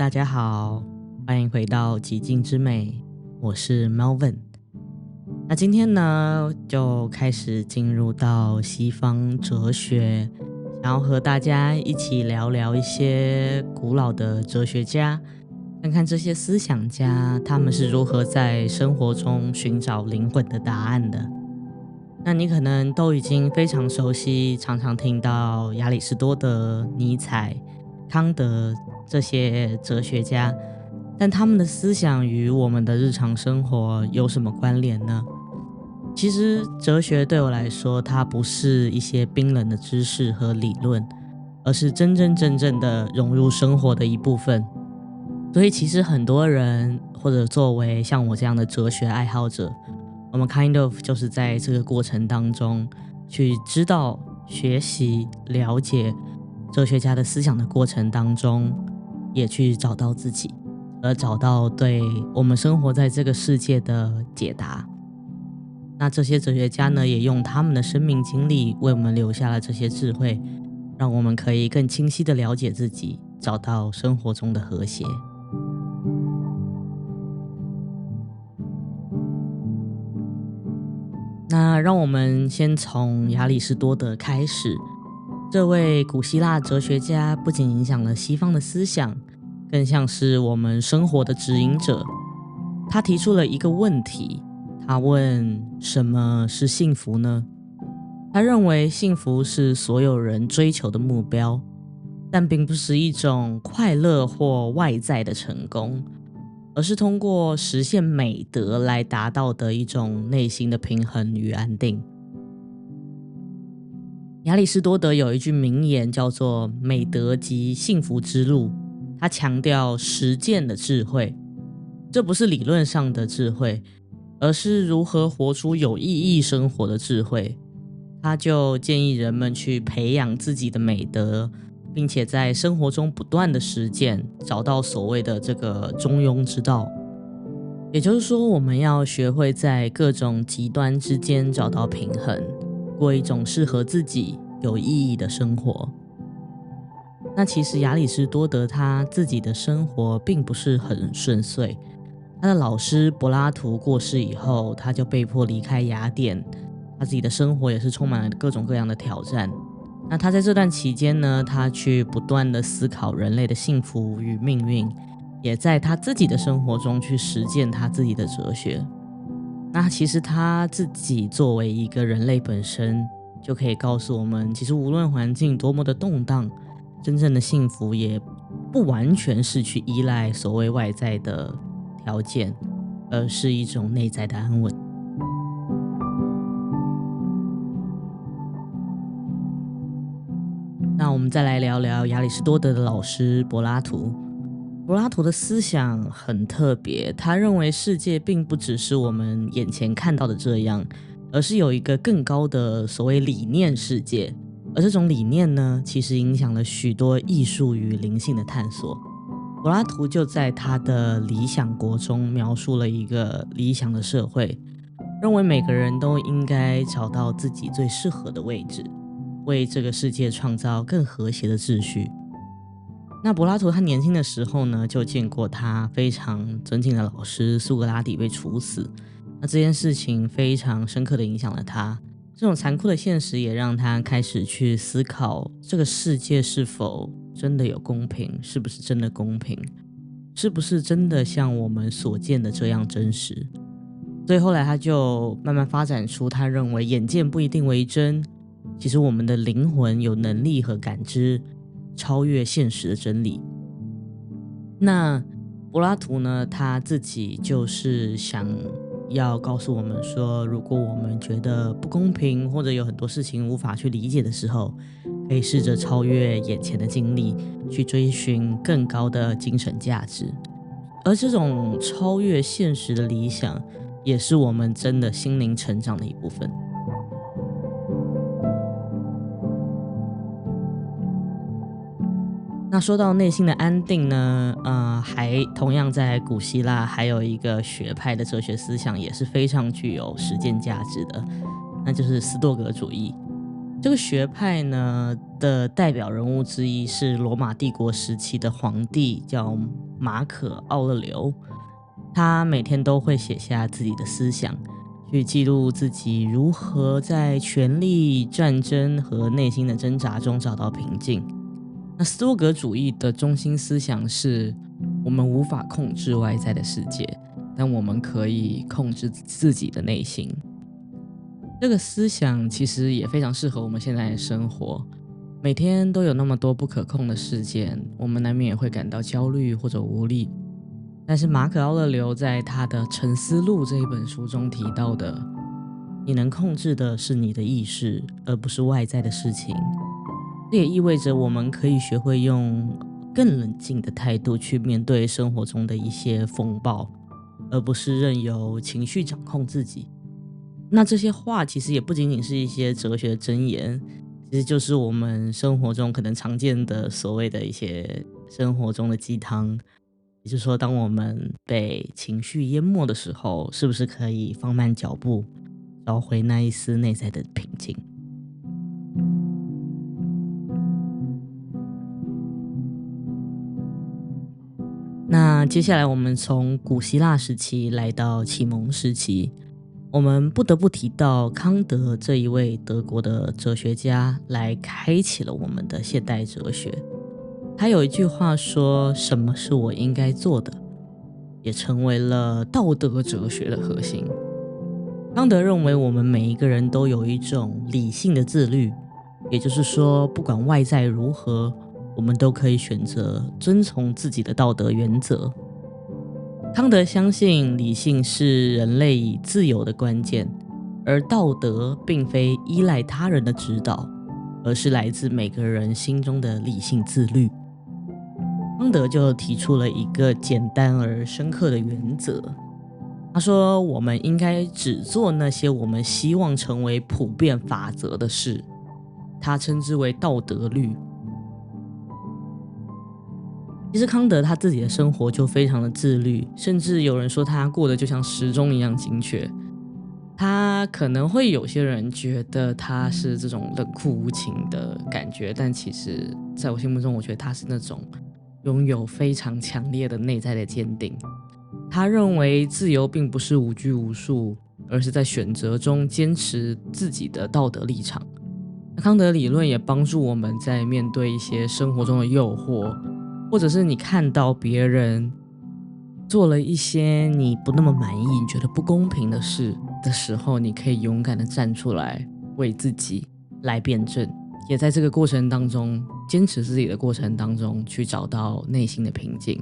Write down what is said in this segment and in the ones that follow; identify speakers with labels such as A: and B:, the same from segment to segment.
A: 大家好，欢迎回到极境之美，我是 Melvin。那今天呢，就开始进入到西方哲学，想要和大家一起聊聊一些古老的哲学家，看看这些思想家他们是如何在生活中寻找灵魂的答案的。那你可能都已经非常熟悉，常常听到亚里士多德、尼采、康德这些哲学家，但他们的思想与我们的日常生活有什么关联呢？其实哲学对我来说，它不是一些冰冷的知识和理论，而是真真正正的融入生活的一部分。所以其实很多人，或者作为像我这样的哲学爱好者，我们 kind of 就是在这个过程当中去知道、学习、了解哲学家的思想的过程当中，也去找到自己，而找到对我们生活在这个世界的解答。那这些哲学家呢，也用他们的生命经历为我们留下了这些智慧，让我们可以更清晰的了解自己，找到生活中的和谐。那让我们先从亚里士多德开始。这位古希腊哲学家不仅影响了西方的思想，更像是我们生活的指引者。他提出了一个问题，他问：什么是幸福呢？他认为幸福是所有人追求的目标，但并不是一种快乐或外在的成功，而是通过实现美德来达到的一种内心的平衡与安定。亚里士多德有一句名言叫做美德即幸福之路，他强调实践的智慧，这不是理论上的智慧，而是如何活出有意义生活的智慧。他就建议人们去培养自己的美德，并且在生活中不断的实践，找到所谓的这个中庸之道。也就是说，我们要学会在各种极端之间找到平衡，过一种适合自己有意义的生活。那其实亚里士多德他自己的生活并不是很顺遂，他的老师柏拉图过世以后，他就被迫离开雅典，他自己的生活也是充满了各种各样的挑战。那他在这段期间呢，他去不断的思考人类的幸福与命运，也在他自己的生活中去实践他自己的哲学。那其实他自己作为一个人类本身，就可以告诉我们，其实无论环境多么的动荡，真正的幸福也不完全是去依赖所谓外在的条件，而是一种内在的安稳。那我们再来聊聊亚里士多德的老师柏拉图。柏拉图的思想很特别，他认为世界并不只是我们眼前看到的这样，而是有一个更高的所谓理念世界，而这种理念呢，其实影响了许多艺术与灵性的探索。柏拉图就在他的理想国中描述了一个理想的社会，认为每个人都应该找到自己最适合的位置，为这个世界创造更和谐的秩序。那柏拉图他年轻的时候呢，就见过他非常尊敬的老师苏格拉底被处死，那这件事情非常深刻的影响了他。这种残酷的现实也让他开始去思考，这个世界是否真的有公平，是不是真的公平，是不是真的像我们所见的这样真实。所以后来他就慢慢发展出他认为眼见不一定为真，其实我们的灵魂有能力和感知超越现实的真理。那柏拉图呢，他自己就是想要告诉我们说，如果我们觉得不公平，或者有很多事情无法去理解的时候，可以试着超越眼前的经历，去追寻更高的精神价值。而这种超越现实的理想，也是我们真的心灵成长的一部分。那说到内心的安定呢，还同样在古希腊还有一个学派的哲学思想也是非常具有实践价值的，那就是斯多葛主义。这个学派呢的代表人物之一是罗马帝国时期的皇帝叫马可·奥勒留，他每天都会写下自己的思想，去记录自己如何在权力、战争和内心的挣扎中找到平静。那斯多葛主义的中心思想是，我们无法控制外在的世界，但我们可以控制自己的内心。这个思想其实也非常适合我们现在的生活，每天都有那么多不可控的事件，我们难免也会感到焦虑或者无力。但是马可·奥勒留在他的《沉思录》这一本书中提到的，你能控制的是你的意识，而不是外在的事情。这也意味着我们可以学会用更冷静的态度去面对生活中的一些风暴，而不是任由情绪掌控自己。那这些话其实也不仅仅是一些哲学的箴言，其实就是我们生活中可能常见的所谓的一些生活中的鸡汤。也就是说，当我们被情绪淹没的时候，是不是可以放慢脚步，找回那一丝内在的平静？那接下来我们从古希腊时期来到启蒙时期，我们不得不提到康德这一位德国的哲学家，来开启了我们的现代哲学。他有一句话说，什么是我应该做的，也成为了道德哲学的核心。康德认为我们每一个人都有一种理性的自律，也就是说，不管外在如何，我们都可以选择遵从自己的道德原则。康德相信理性是人类自由的关键，而道德并非依赖他人的指导，而是来自每个人心中的理性自律。康德就提出了一个简单而深刻的原则，他说我们应该只做那些我们希望成为普遍法则的事，他称之为道德律。其实康德他自己的生活就非常的自律，甚至有人说他过得就像时钟一样精确。他可能会有些人觉得他是这种冷酷无情的感觉，但其实在我心目中，我觉得他是那种拥有非常强烈的内在的坚定。他认为自由并不是无拘无束，而是在选择中坚持自己的道德立场。康德理论也帮助我们在面对一些生活中的诱惑，或者是你看到别人做了一些你不那么满意、你觉得不公平的事的时候，你可以勇敢的站出来，为自己来辩证，也在这个过程当中，坚持自己的过程当中，去找到内心的平静。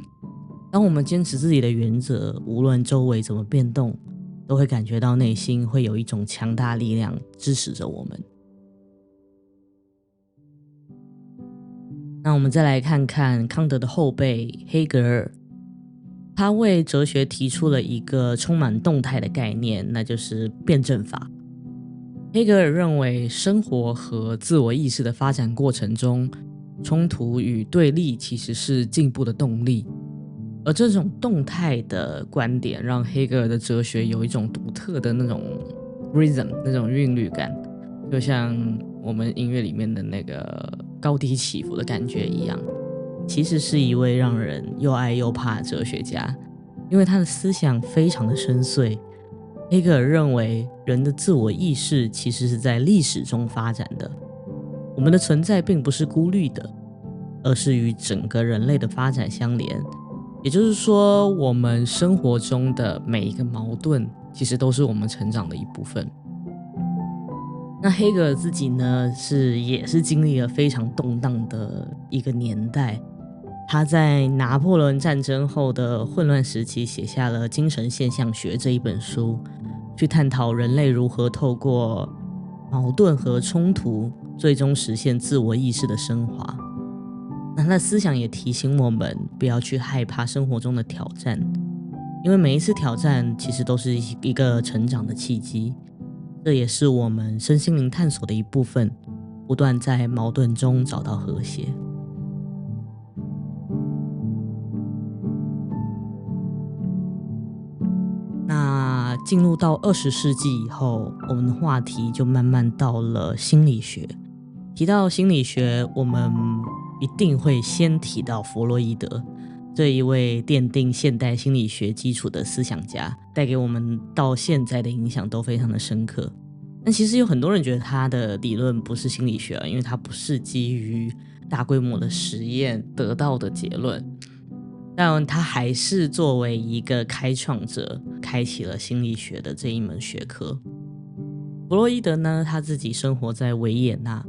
A: 当我们坚持自己的原则，无论周围怎么变动，都会感觉到内心会有一种强大力量支持着我们。那我们再来看看康德的后辈黑格尔，他为哲学提出了一个充满动态的概念，那就是辩证法。黑格尔认为生活和自我意识的发展过程中，冲突与对立其实是进步的动力，而这种动态的观点让黑格尔的哲学有一种独特的那种 rhythm， 那种韵律感，就像我们音乐里面的那个高低起伏的感觉一样。其实是一位让人又爱又怕的哲学家，因为他的思想非常的深邃。黑格尔认为人的自我意识其实是在历史中发展的，我们的存在并不是孤立的，而是与整个人类的发展相连。也就是说，我们生活中的每一个矛盾其实都是我们成长的一部分。那黑格尔自己呢，也是经历了非常动荡的一个年代。他在拿破仑战争后的混乱时期写下了《精神现象学》这一本书，去探讨人类如何透过矛盾和冲突最终实现自我意识的升华。那他的思想也提醒我们不要去害怕生活中的挑战，因为每一次挑战其实都是一个成长的契机，这也是我们身心灵探索的一部分，不断在矛盾中找到和谐。那进入到20世纪以后，我们的话题就慢慢到了心理学。提到心理学，我们一定会先提到弗洛伊德。这一位奠定现代心理学基础的思想家，带给我们到现在的影响都非常的深刻。但其实有很多人觉得他的理论不是心理学，因为他不是基于大规模的实验得到的结论，但他还是作为一个开创者开启了心理学的这一门学科。弗洛伊德呢，他自己生活在维也纳，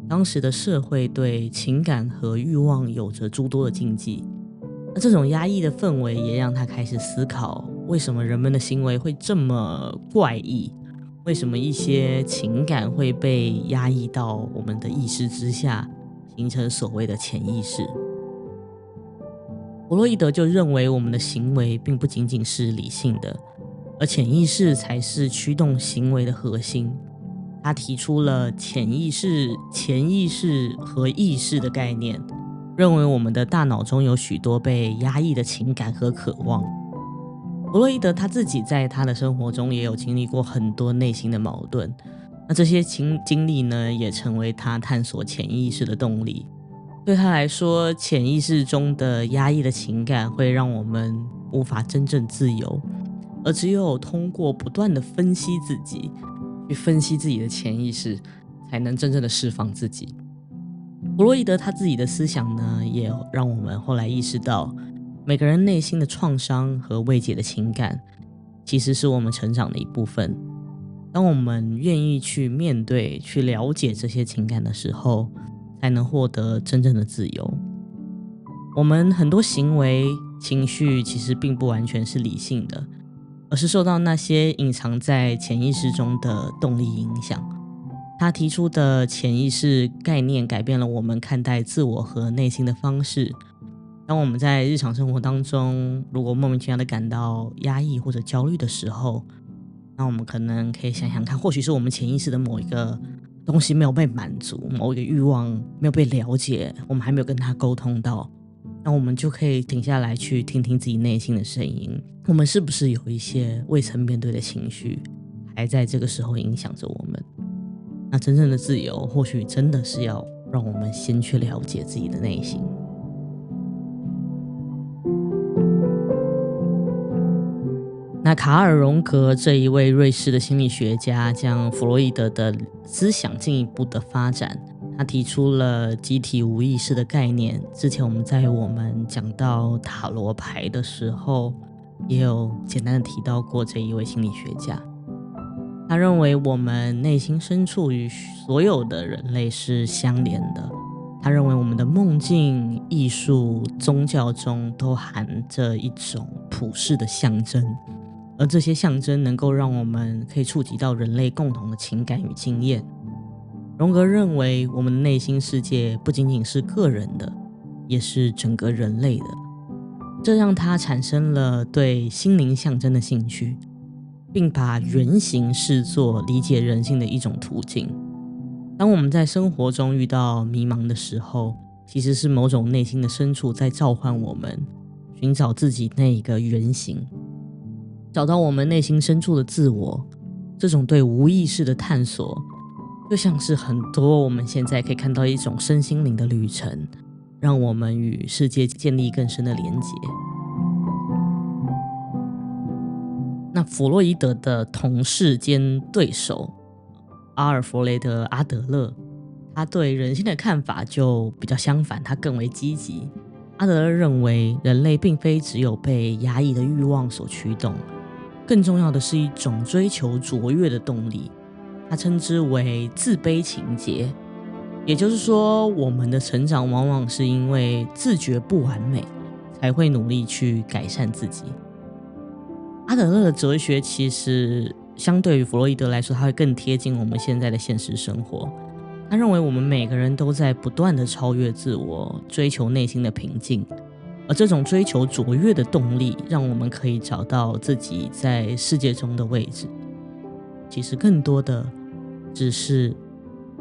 A: 当时的社会对情感和欲望有着诸多的禁忌，那这种压抑的氛围也让他开始思考，为什么人们的行为会这么怪异，为什么一些情感会被压抑到我们的意识之下，形成所谓的潜意识。弗洛伊德就认为我们的行为并不仅仅是理性的，而潜意识才是驱动行为的核心。他提出了潜意识、潜意识和意识的概念，认为我们的大脑中有许多被压抑的情感和渴望。弗洛伊德他自己在他的生活中也有经历过很多内心的矛盾，那这些经历呢，也成为他探索潜意识的动力。对他来说，潜意识中的压抑的情感会让我们无法真正自由，而只有通过不断的分析自己，去分析自己的潜意识，才能真正的释放自己。弗洛伊德他自己的思想呢，也让我们后来意识到，每个人内心的创伤和未解的情感，其实是我们成长的一部分。当我们愿意去面对、去了解这些情感的时候，才能获得真正的自由。我们很多行为、情绪其实并不完全是理性的，而是受到那些隐藏在潜意识中的动力影响。他提出的潜意识概念改变了我们看待自我和内心的方式。当我们在日常生活当中，如果莫名其妙的感到压抑或者焦虑的时候，那我们可能可以想想看，或许是我们潜意识的某一个东西没有被满足，某一个欲望没有被了解，我们还没有跟他沟通到，那我们就可以停下来去听听自己内心的声音，我们是不是有一些未曾面对的情绪还在这个时候影响着我们。那真正的自由或许真的是要让我们先去了解自己的内心。那卡尔荣格这一位瑞士的心理学家将弗洛伊德的思想进一步的发展，他提出了集体无意识的概念。之前我们在讲到塔罗牌的时候，也有简单的提到过这一位心理学家。他认为我们内心深处与所有的人类是相连的。他认为我们的梦境、艺术、宗教中都含着一种普世的象征，而这些象征能够让我们可以触及到人类共同的情感与经验。荣格认为我们的内心世界不仅仅是个人的，也是整个人类的。这让他产生了对心灵象征的兴趣，并把原型视作理解人性的一种途径。当我们在生活中遇到迷茫的时候，其实是某种内心的深处在召唤我们寻找自己那一个原型，找到我们内心深处的自我。这种对无意识的探索，就像是很多我们现在可以看到一种身心灵的旅程，让我们与世界建立更深的连结。那弗洛伊德的同事兼对手阿尔弗雷德·阿德勒，他对人性的看法就比较相反，他更为积极。阿德勒认为人类并非只有被压抑的欲望所驱动，更重要的是一种追求卓越的动力，他称之为自卑情结。也就是说，我们的成长往往是因为自觉不完美，才会努力去改善自己。阿德勒的哲学其实相对于弗洛伊德来说，他会更贴近我们现在的现实生活。他认为我们每个人都在不断的超越自我，追求内心的平静，而这种追求卓越的动力，让我们可以找到自己在世界中的位置。其实更多的只是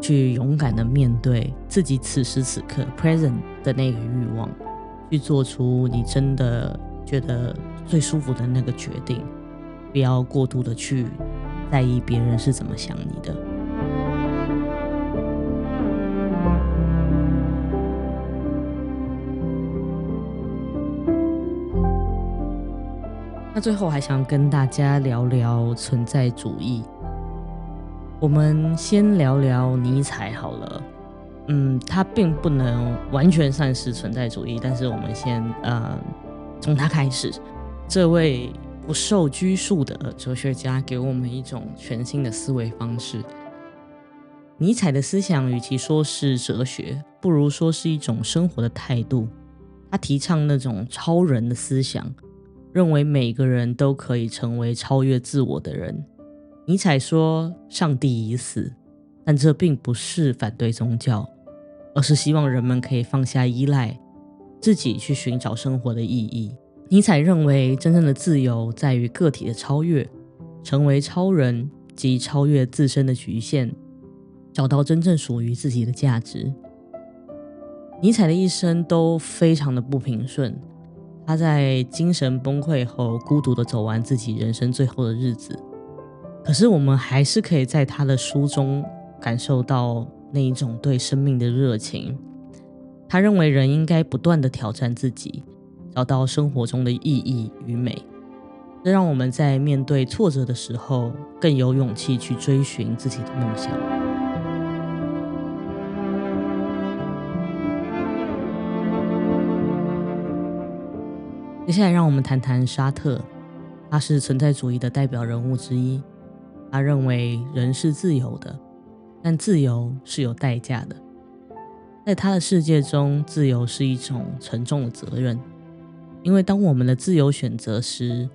A: 去勇敢的面对自己此时此刻 present 的那个欲望，去做出你真的觉得最舒服的那个决定，不要过度的去在意别人是怎么想你的。那最后还想跟大家聊聊存在主义。我们先聊聊尼采好了。他并不能完全算是存在主义，但是我们先从他开始。这位不受拘束的哲学家给我们一种全新的思维方式。尼采的思想与其说是哲学，不如说是一种生活的态度。他提倡那种超人的思想，认为每个人都可以成为超越自我的人。尼采说上帝已死，但这并不是反对宗教，而是希望人们可以放下依赖，自己去寻找生活的意义。尼采认为真正的自由在于个体的超越，成为超人即超越自身的局限，找到真正属于自己的价值。尼采的一生都非常的不平顺，他在精神崩溃后孤独地走完自己人生最后的日子。可是我们还是可以在他的书中感受到那一种对生命的热情。他认为人应该不断地挑战自己，找到生活中的意义与美，这让我们在面对挫折的时候更有勇气去追寻自己的梦想。接下来让我们谈谈沙特，他是存在主义的代表人物之一。他认为人是自由的，但自由是有代价的。在他的世界中，自由是一种沉重的责任，因为当我们的自由选择时，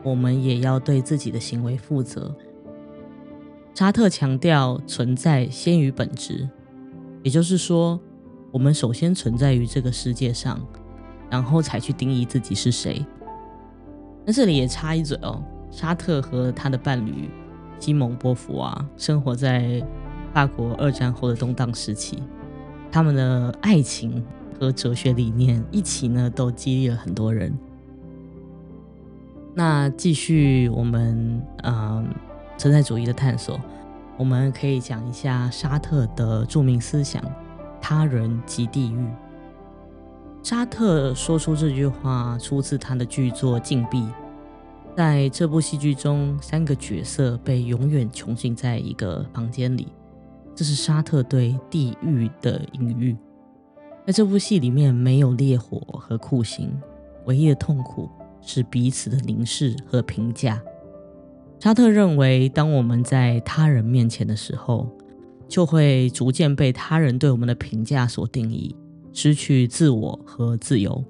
A: 我们也要对自己的行为负责。沙特强调存在先于本质，也就是说，我们首先存在于这个世界上，然后才去定义自己是谁。那这里也插一嘴哦，沙特和他的伴侣西蒙波伏娃生活在法国2战后的动荡时期，他们的爱情和哲学理念一起呢，都激励了很多人。那继续我们存在主义的探索，我们可以讲一下沙特的著名思想他人即地狱。沙特说出这句话出自他的剧作《禁闭》。在这部戏剧中，3个角色被永远囚禁在一个房间里，这是沙特对地狱的隐喻。在这部戏里面没有烈火和酷刑，唯一的痛苦是彼此的凝视和评价。沙特认为，当我们在他人面前的时候，就会逐渐被他人对我们的评价所定义，失去自我和自由。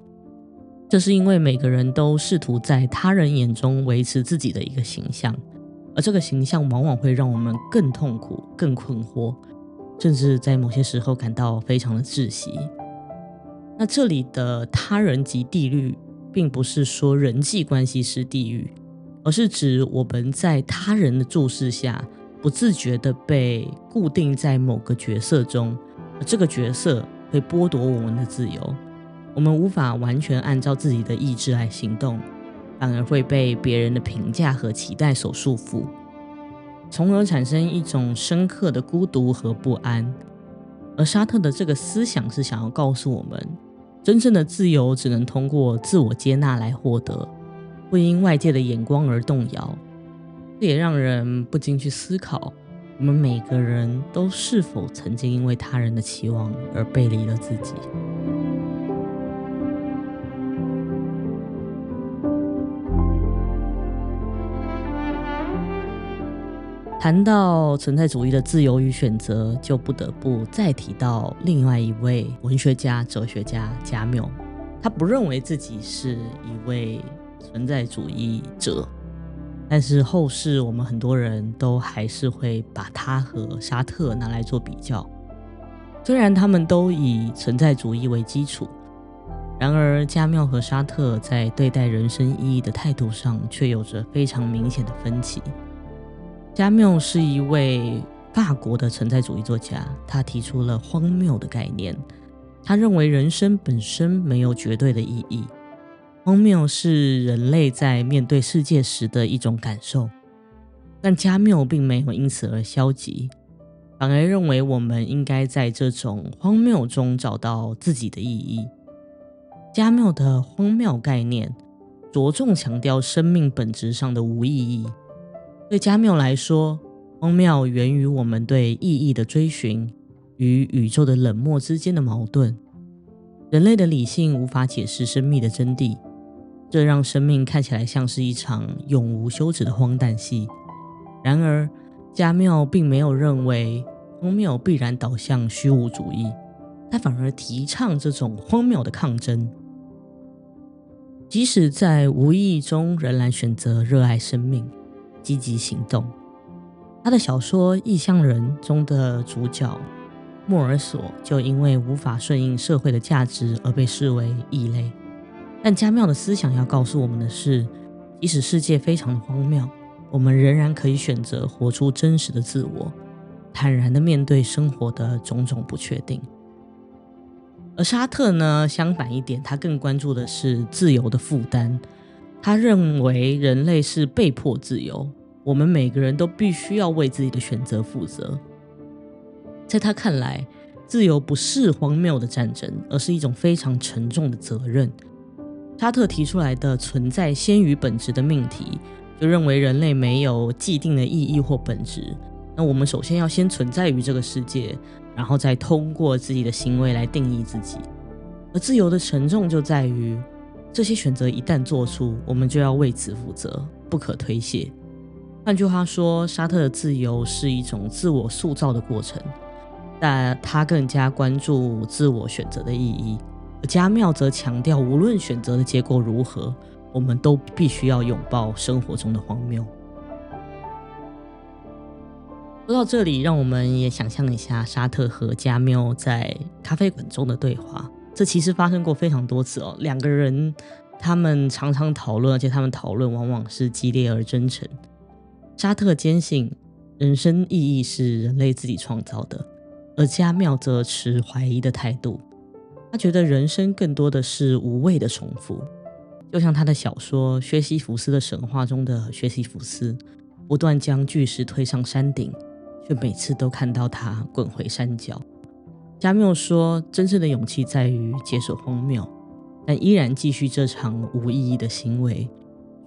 A: 这是因为每个人都试图在他人眼中维持自己的一个形象，而这个形象往往会让我们更痛苦、更困惑，甚至在某些时候感到非常的窒息。那这里的他人即地狱，并不是说人际关系是地狱，而是指我们在他人的注视下，不自觉地被固定在某个角色中，而这个角色会剥夺我们的自由。我们无法完全按照自己的意志来行动，反而会被别人的评价和期待所束缚，从而产生一种深刻的孤独和不安。而沙特的这个思想是想要告诉我们，真正的自由只能通过自我接纳来获得，不因外界的眼光而动摇。这也让人不禁去思考，我们每个人都是否曾经因为他人的期望而背离了自己。谈到存在主义的自由与选择，就不得不再提到另外一位文学家、哲学家加缪。他不认为自己是一位存在主义者，但是后世我们很多人都还是会把他和沙特拿来做比较。虽然他们都以存在主义为基础，然而加缪和沙特在对待人生意义的态度上却有着非常明显的分歧。加缪是一位法国的存在主义作家，他提出了荒谬的概念。他认为人生本身没有绝对的意义，荒谬是人类在面对世界时的一种感受。但加缪并没有因此而消极，反而认为我们应该在这种荒谬中找到自己的意义。加缪的荒谬概念着重强调生命本质上的无意义。对加缪来说，荒谬源于我们对意义的追寻与宇宙的冷漠之间的矛盾。人类的理性无法解释生命的真谛，这让生命看起来像是一场永无休止的荒诞戏。然而，加缪并没有认为荒谬必然导向虚无主义，他反而提倡这种荒谬的抗争。即使在无意义中，仍然选择热爱生命，积极行动。他的小说《异乡人》中的主角莫尔索就因为无法顺应社会的价值而被视为异类。但加缪的思想要告诉我们的是，即使世界非常的荒谬，我们仍然可以选择活出真实的自我，坦然地面对生活的种种不确定。而沙特呢，相反一点，他更关注的是自由的负担。他认为人类是被迫自由，我们每个人都必须要为自己的选择负责。在他看来，自由不是荒谬的战争，而是一种非常沉重的责任。沙特提出来的存在先于本质的命题，就认为人类没有既定的意义或本质。那我们首先要先存在于这个世界，然后再通过自己的行为来定义自己。而自由的沉重就在于，这些选择一旦做出，我们就要为此负责，不可推卸。换句话说，沙特的自由是一种自我塑造的过程，但他更加关注自我选择的意义。而加缪则强调，无论选择的结果如何，我们都必须要拥抱生活中的荒谬。说到这里，让我们也想象一下沙特和加缪在咖啡馆中的对话。这其实发生过非常多次哦，两个人他们常常讨论，而且他们讨论往往是激烈而真诚。沙特坚信人生意义是人类自己创造的，而加缪则持怀疑的态度。他觉得人生更多的是无谓的重复，就像他的小说《薛西弗斯的神话》中的薛西弗斯，不断将巨石推上山顶，却每次都看到它滚回山脚。加缪说，真正的勇气在于接受荒谬，但依然继续这场无意义的行为，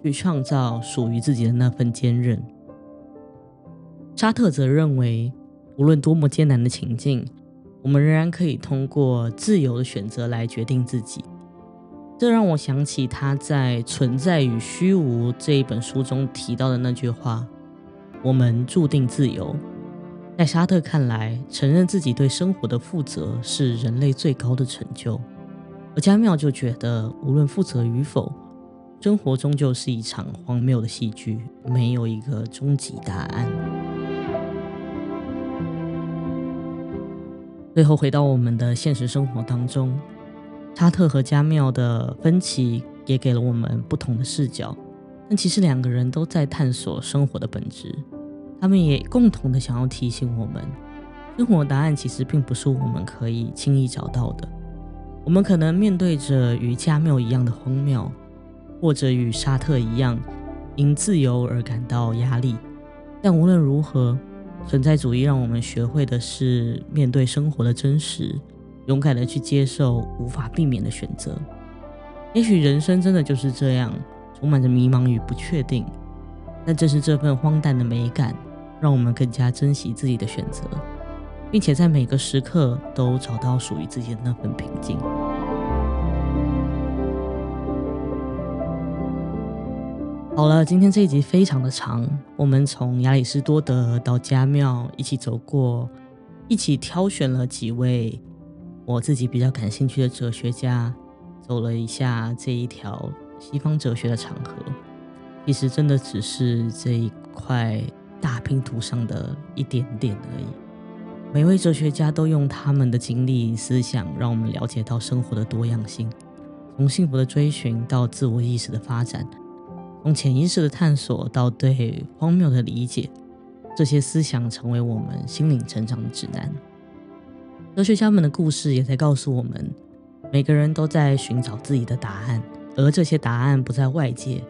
A: 去创造属于自己的那份坚韧。沙特则认为，无论多么艰难的情境，我们仍然可以通过自由的选择来决定自己。这让我想起他在《存在与虚无》这一本书中提到的那句话：我们注定自由。在沙特看来，承认自己对生活的负责是人类最高的成就。而加缪就觉得，无论负责与否，生活终究是一场荒谬的戏剧，没有一个终极答案。最后回到我们的现实生活当中，沙特和加缪的分歧也给了我们不同的视角，但其实两个人都在探索生活的本质。他们也共同的想要提醒我们，生活答案其实并不是我们可以轻易找到的。我们可能面对着与加缪一样的荒谬，或者与沙特一样因自由而感到压力，但无论如何，存在主义让我们学会的是面对生活的真实，勇敢的去接受无法避免的选择。也许人生真的就是这样，充满着迷茫与不确定，但正是这份荒诞的美感，让我们更加珍惜自己的选择，并且在每个时刻都找到属于自己的那份平静。好了，今天这一集非常的长，我们从亚里士多德到加缪一起走过，一起挑选了几位我自己比较感兴趣的哲学家，走了一下这一条西方哲学的长河。其实真的只是这一块大拼图上的一点点而已。每位哲学家都用他们的经历思想，让我们了解到生活的多样性，从幸福的追寻到自我意识的发展，从潜意识的探索到对荒谬的理解，这些思想成为我们心灵成长的指南。哲学家们的故事也在告诉我们，每个人都在寻找自己的答案，而这些答案不在外界，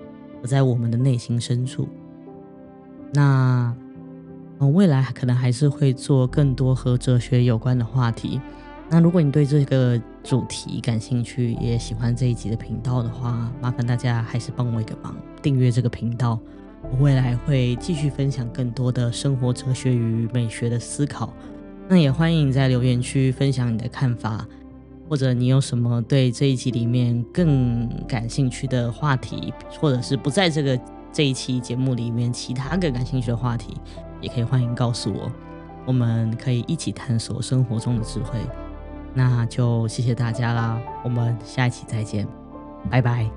A: 而在我们的内心深处。那未来可能还是会做更多和哲学有关的话题。那如果你对这个主题感兴趣，也喜欢这一集的频道的话，麻烦大家还是帮我一个忙，订阅这个频道。我未来会继续分享更多的生活哲学与美学的思考，那也欢迎在留言区分享你的看法，或者你有什么对这一集里面更感兴趣的话题，或者是不在这一期节目里面其他更感兴趣的话题，也可以欢迎告诉我，我们可以一起探索生活中的智慧。那就谢谢大家啦，我们下一期再见，拜拜。